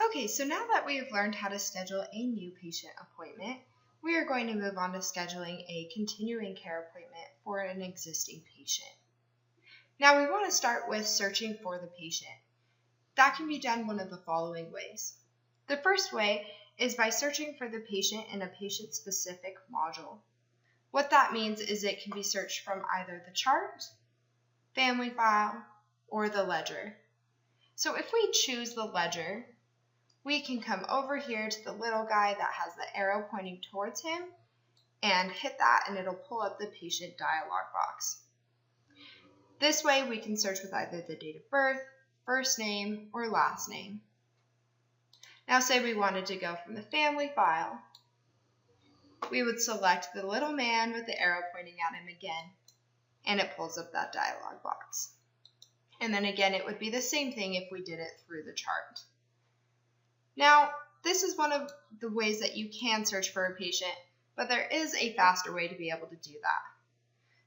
Okay, so now that we have learned how to schedule a new patient appointment, we are going to move on to scheduling a continuing care appointment for an existing patient. Now we want to start with searching for the patient. That can be done one of the following ways. The first way is by searching for the patient in a patient-specific module. What that means is it can be searched from either the chart, family file, or the ledger. So if we choose the ledger, we can come over here to the little guy that has the arrow pointing towards him and hit that, and it'll pull up the patient dialog box. This way we can search with either the date of birth, first name, or last name. Now say we wanted to go from the family file, we would select the little man with the arrow pointing at him again, and it pulls up that dialog box. And then again, it would be the same thing if we did it through the chart. Now, this is one of the ways that you can search for a patient, but there is a faster way to be able to do that.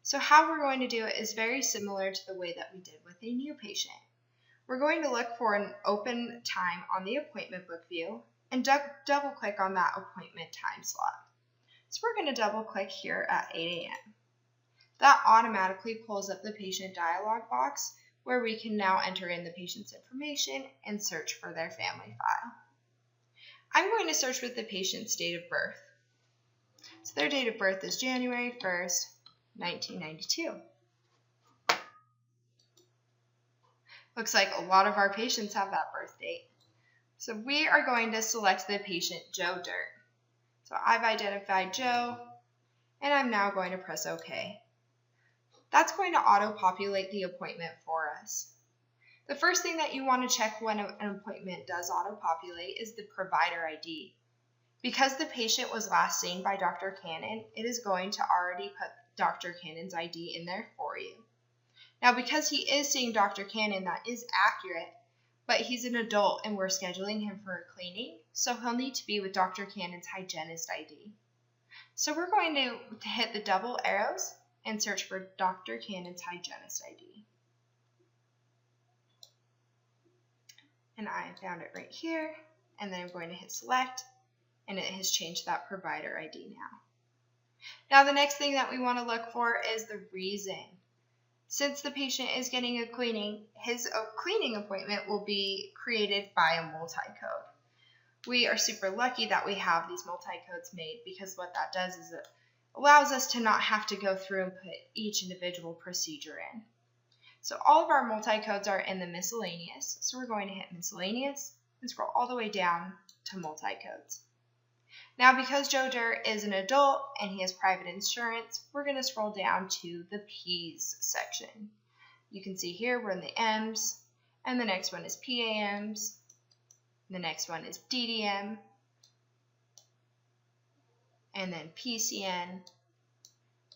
So how we're going to do it is very similar to the way that we did with a new patient. We're going to look for an open time on the appointment book view and double click on that appointment time slot. So we're going to double click here at 8 a.m. That automatically pulls up the patient dialog box where we can now enter in the patient's information and search for their family file. I'm going to search with the patient's date of birth. So their date of birth is January 1st, 1992. Looks like a lot of our patients have that birth date. So we are going to select the patient Joe Dirt. So I've identified Joe, and I'm now going to press OK. That's going to auto-populate the appointment for us. The first thing that you want to check when an appointment does auto-populate is the provider ID. Because the patient was last seen by Dr. Cannon, it is going to already put Dr. Cannon's ID in there for you. Now, because he is seeing Dr. Cannon, that is accurate, but he's an adult and we're scheduling him for a cleaning, so he'll need to be with Dr. Cannon's hygienist ID. So we're going to hit the double arrows and search for Dr. Cannon's hygienist ID. And I found it right here, and then I'm going to hit select, and it has changed that provider ID now. Now the next thing that we want to look for is the reason. Since the patient is getting a cleaning, his cleaning appointment will be created by a multi-code. We are super lucky that we have these multi-codes made, because what that does is it allows us to not have to go through and put each individual procedure in. So all of our multi-codes are in the miscellaneous, so we're going to hit miscellaneous and scroll all the way down to multi-codes. Now because Joe Dirt is an adult and he has private insurance, we're going to scroll down to the P's section. You can see here we're in the M's, and the next one is PAMs, the next one is DDM, and then PCN,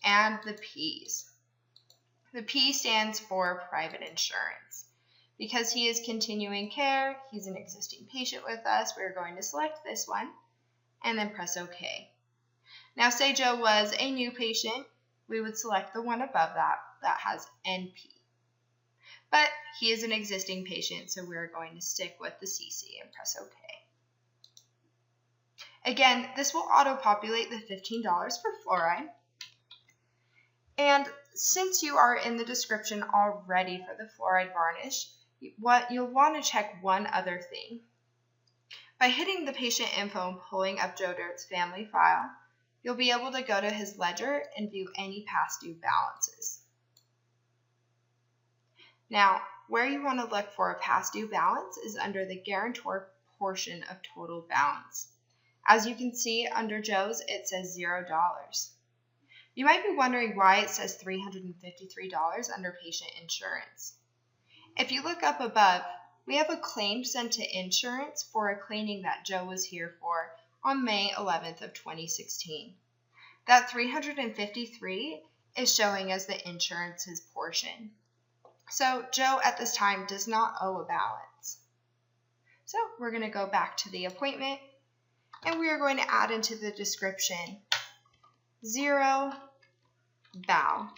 and the P's. The P stands for private insurance. Because he is continuing care, he's an existing patient with us, we're going to select this one and then press OK. Now say Joe was a new patient, we would select the one above that has NP. But he is an existing patient, so we're going to stick with the CC and press OK. Again, this will auto-populate the $15 for fluoride. And since you are in the description already for the fluoride varnish, you'll want to check one other thing. By hitting the patient info and pulling up Joe Dirt's family file, you'll be able to go to his ledger and view any past due balances. Now, where you want to look for a past due balance is under the guarantor portion of total balance. As you can see under Joe's, it says $0. You might be wondering why it says $353 under patient insurance. If you look up above, we have a claim sent to insurance for a cleaning that Joe was here for on May 11th of 2016. That $353 is showing as the insurance's portion. So Joe at this time does not owe a balance. So we're going to go back to the appointment, and we are going to add into the description 0 BAL.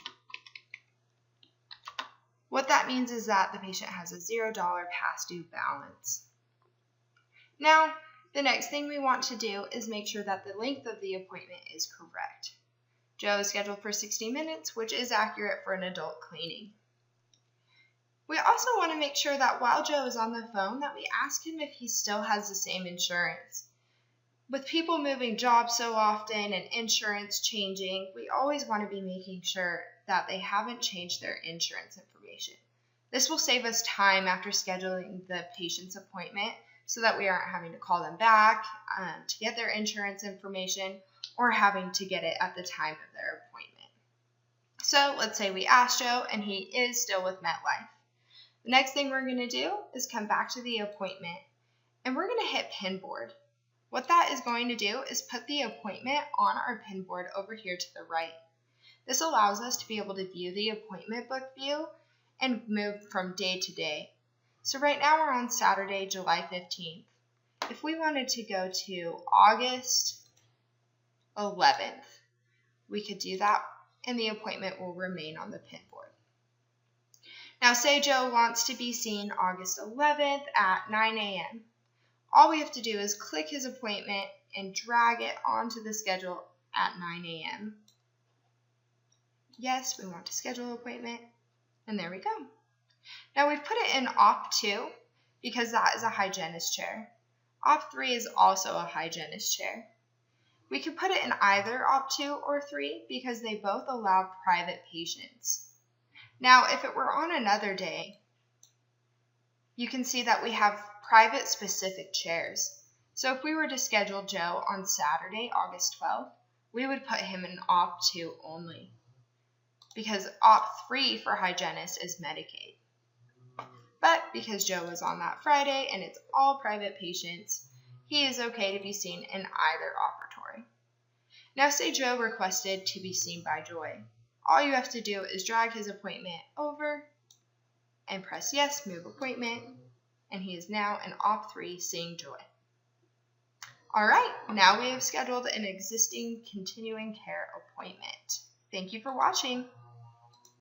What that means is that the patient has a $0 past due balance. Now, the next thing we want to do is make sure that the length of the appointment is correct. Joe is scheduled for 60 minutes, which is accurate for an adult cleaning. We also want to make sure that while Joe is on the phone that we ask him if he still has the same insurance. With people moving jobs so often and insurance changing, we always want to be making sure that they haven't changed their insurance information. This will save us time after scheduling the patient's appointment so that we aren't having to call them back to get their insurance information or having to get it at the time of their appointment. So let's say we ask Joe and he is still with MetLife. The next thing we're going to do is come back to the appointment and we're going to hit Pinboard. What that is going to do is put the appointment on our Pinboard over here to the right. This allows us to be able to view the appointment book view and move from day to day. So right now we're on Saturday, July 15th. If we wanted to go to August 11th, we could do that and the appointment will remain on the Pinboard. Now say Joe wants to be seen August 11th at 9 a.m. All we have to do is click his appointment and drag it onto the schedule at 9 a.m. Yes, we want to schedule an appointment, and there we go. Now we've put it in Appt 2 because that is a hygienist chair. Appt 3 is also a hygienist chair. We could put it in either Appt 2 or 3 because they both allow private patients. Now, if it were on another day, you can see that we have private specific chairs. So if we were to schedule Joe on Saturday, August 12th, we would put him in Appt 2 only because Appt 3 for hygienist is Medicaid. But because Joe was on that Friday and it's all private patients, he is okay to be seen in either operatory. Now say Joe requested to be seen by Joy. All you have to do is drag his appointment over and press yes, move appointment, and he is now in Appt 3 seeing Joy. Alright, now we have scheduled an existing continuing care appointment. Thank you for watching.